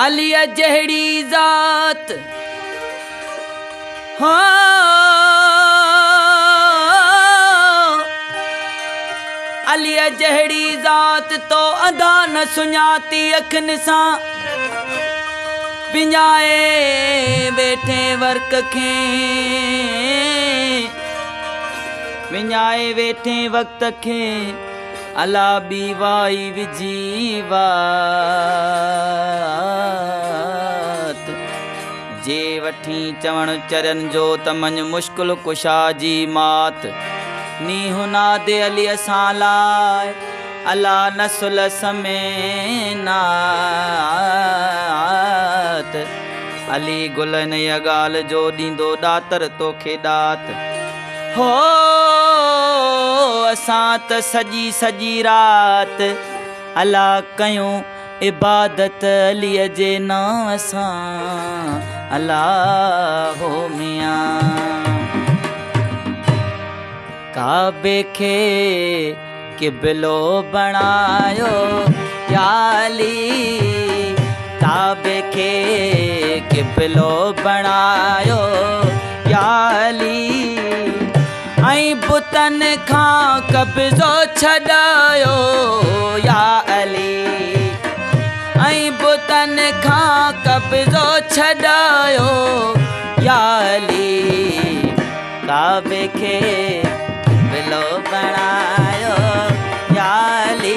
अलिया जहड़ी जात अलिया जहड़ी जात तो अदा न सुञाती अखन सा विञाए वेठे वर्क खे विञाए वेठे वक्त खे अला बीवाई विजीवात जे वठी चवण चरन जो तमन मुश्किल कुशा जी मात नीहु नादे अली असां लाइ अला नसुल समेनात अली गुलन या गाल जो दींदो दातर तोखे दात हो असां त सजी सजी रात अला कयूं इबादत अलीअ जे नाम सां अला हो मियां काबे खे किबलो बणायो या अली काबे खे किबलो बणायो या अली ऐं बुतन खां कब्ज़ो छॾायो या अली ऐं बुतन खां कब्ज़ो छॾायो या अली काबे खे किबलो बणायो या अली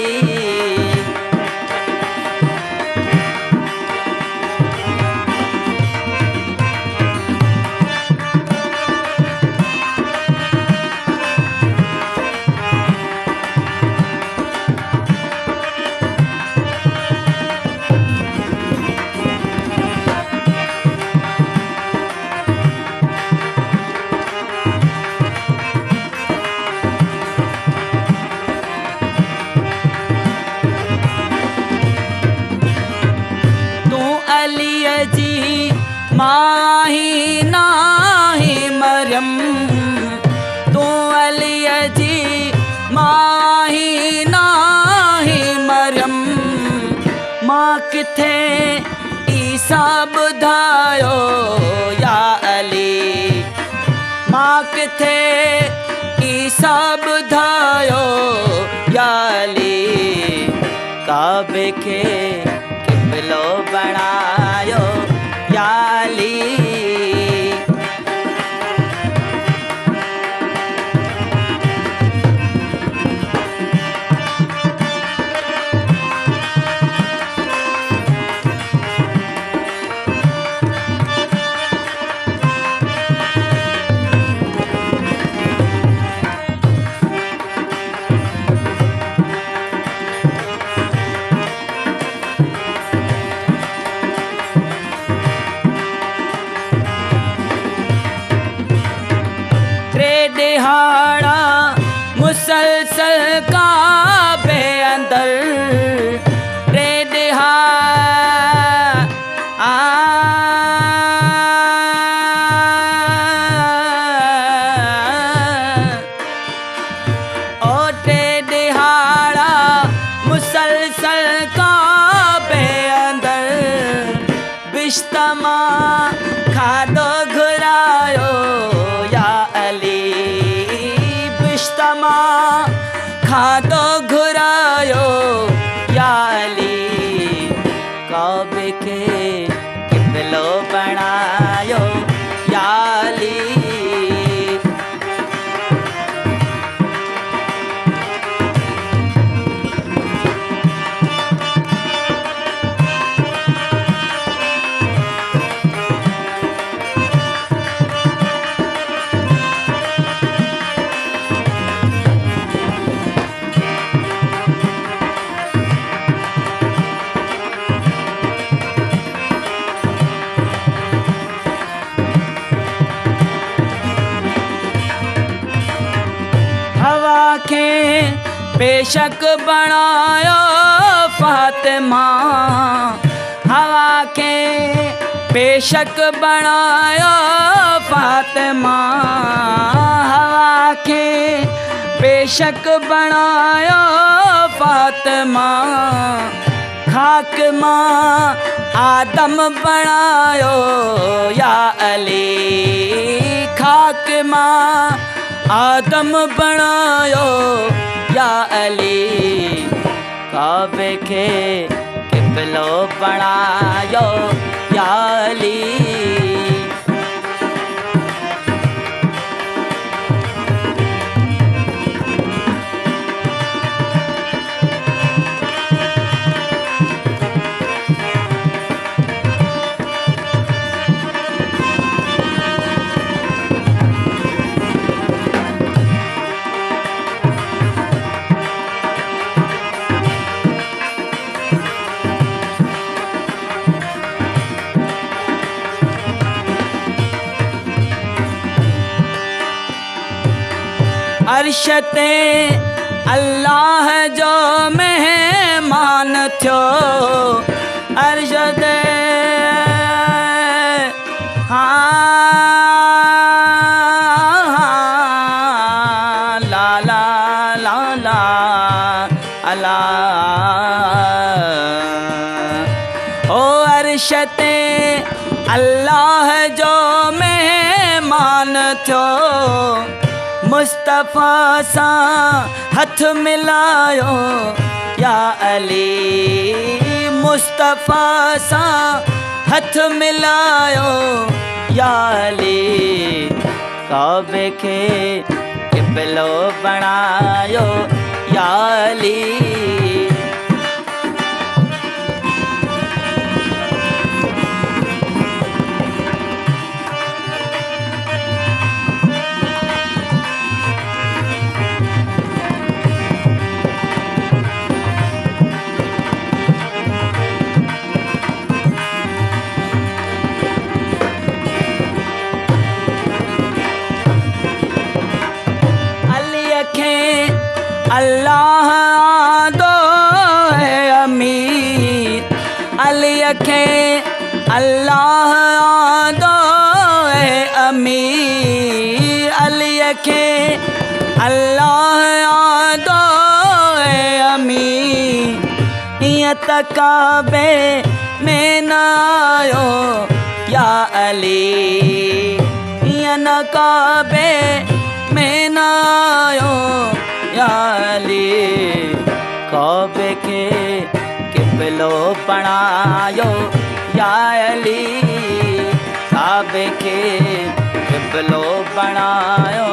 माही नाही मरियम तू अलीअ जी माही नाही मरियम मां किथे ईसा ॿुधायो या अली मां किथे ईसा ॿुधायो या अली काबे खे किबलो बणायो या अली दिहाड़ा मुसलसल काबे अंदर रे दिहाड़ा ओ टे दिहाड़ा मुसलसल काबे अंदर बिश्तमा खाधो घुरायो खाधो घुरायो या अली काबे खे किबलो बणायो या अली बेशक बनायो फातिमा हवा के बेशक बणायो फातिमा हवा खे, बेशक बणायो फातिमा खाक मां आदम बणायो या अली, खाक मां आदम बणायो या अली, काबे खे क़िबलो बणायो या अली। अर्श ते अल्लाह जो मेहमान थियो, अर्श ते ला ला ला ला अला ओ अर्श ते अल्लाह जो मेहमान थियो, मुस्तफ़ा सां हथ मिलायो या अली, मुस्तफ़ा सां हथ मिलायो या अली, काबे खे क़िबलो बणायो या अली। अल्लाह आदो है अमीर, अली खे अल्लाह आदो है अमीर, अली खे अल्लाह आदो है अमीर, इयं त काबे में न आयो या अली, इयं न काबे में न आयो या अली, काबे खे क़िबलो बणायो या अली, काबे खे क़िबलो बणायो